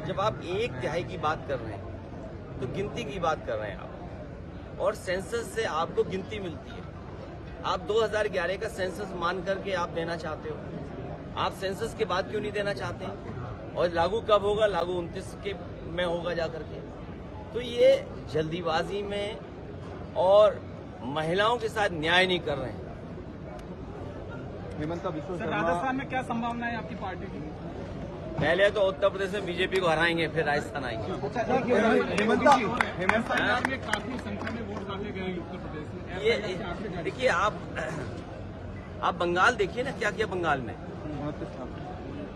जब आप एक तिहाई की बात कर रहे हैं तो गिनती की बात कर रहे हैं आप, और सेंसस से आपको गिनती मिलती है। आप 2011 का सेंसस मान करके आप देना चाहते हो, आप सेंसस के बाद क्यों नहीं देना चाहते हैं? और लागू कब होगा? लागू 29 के में होगा जाकर के। तो ये जल्दीबाजी में और महिलाओं के साथ न्याय नहीं कर रहे हैं। हेमंता बिश्व शर्मा, राजस्थान में क्या संभावना है आपकी पार्टी की? पहले तो उत्तर प्रदेश में बीजेपी को हराएंगे, फिर राजस्थान आएंगे। हेमंता पंजाब में काफी संख्या में वोट डाले गए उत्तर प्रदेश में। ये देखिए, आप बंगाल देखिए ना, क्या किया बंगाल में।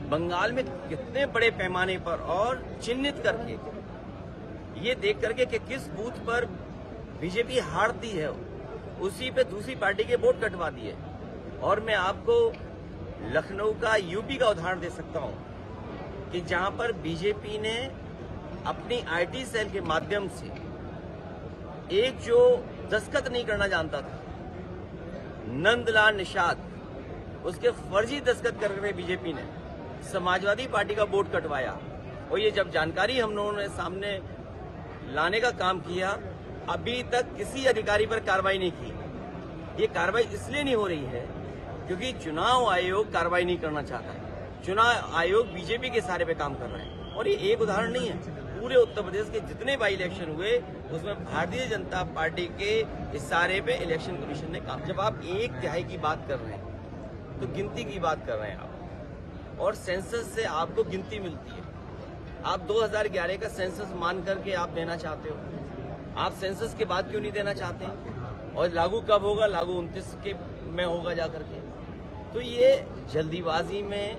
बंगाल में कितने बड़े पैमाने पर और चिन्हित करके, ये देख करके कि किस बूथ पर बीजेपी हारती है, उसी पे दूसरी पार्टी के वोट कटवा दिए। और मैं आपको लखनऊ का, यूपी का उदाहरण दे सकता हूं कि जहां पर बीजेपी ने अपनी आईटी सेल के माध्यम से एक जो दस्तखत नहीं करना जानता था, नंदलाल निषाद, उसके फर्जी दस्तखत करके बीजेपी ने समाजवादी पार्टी का वोट कटवाया। और ये जब जानकारी हम लोगों ने सामने लाने का काम किया, अभी तक किसी अधिकारी पर कार्रवाई नहीं की। ये कार्रवाई इसलिए नहीं हो रही है क्योंकि चुनाव आयोग कार्रवाई नहीं करना चाहता है। चुनाव आयोग बीजेपी के सहारे पे काम कर रहा है। और ये एक उदाहरण नहीं है, पूरे उत्तर प्रदेश के जितने बाई इलेक्शन हुए उसमें भारतीय जनता पार्टी के इशारे पे इलेक्शन कमीशन ने काम। जब आप एक तिहाई की बात कर रहे हैं तो गिनती की बात कर रहे हैं आप, और सेंसस से आपको गिनती मिलती है। आप 2011 का सेंसस मान करके आप देना चाहते हो, आप सेंसस के बाद क्यों नहीं देना चाहते हैं? और लागू कब होगा? लागू 29 के में होगा जाकर के। तो ये जल्दीबाजी में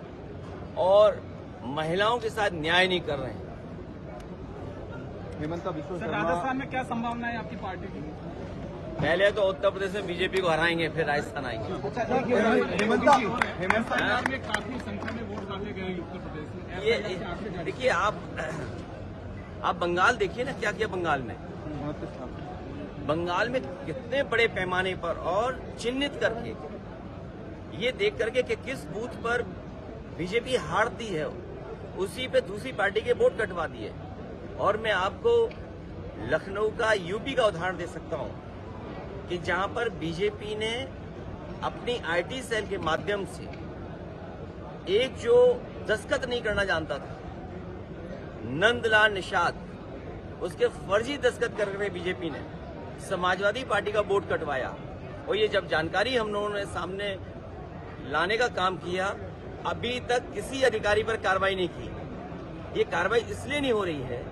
और महिलाओं के साथ न्याय नहीं कर रहे हैं। हेमंता बिश्व शर्मा, राजस्थान में क्या संभावना है आपकी पार्टी की? पहले तो उत्तर प्रदेश में बीजेपी को हराएंगे, फिर राजस्थान आएंगे। हेमंता पंजाब में काफी संख्या में वोट डाले गए उत्तर प्रदेश में। ये देखिए, आप बंगाल देखिए ना, क्या किया बंगाल में। बंगाल में कितने बड़े पैमाने पर और चिन्हित करके, ये देख करके कि किस बूथ पर बीजेपी हारती है, उसी पे दूसरी पार्टी के वोट कटवा दिए। और मैं आपको लखनऊ का, यूपी का उदाहरण दे सकता हूं कि जहां पर बीजेपी ने अपनी आईटी सेल के माध्यम से एक जो दस्तखत नहीं करना जानता था, नंदलाल निषाद, उसके फर्जी दस्तखत करके बीजेपी ने समाजवादी पार्टी का वोट कटवाया। और ये जब जानकारी हम लोगों ने सामने लाने का काम किया, अभी तक किसी अधिकारी पर कार्रवाई नहीं की। ये कार्रवाई इसलिए नहीं हो रही है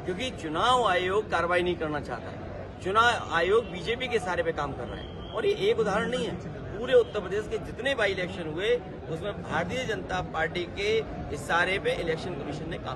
क्योंकि चुनाव आयोग कार्रवाई नहीं करना चाहता है। चुनाव आयोग बीजेपी के सहारे पे काम कर रहा है। और ये एक उदाहरण नहीं है, पूरे उत्तर प्रदेश के जितने बाई इलेक्शन हुए उसमें भारतीय जनता पार्टी के इशारे पे इलेक्शन कमीशन ने काम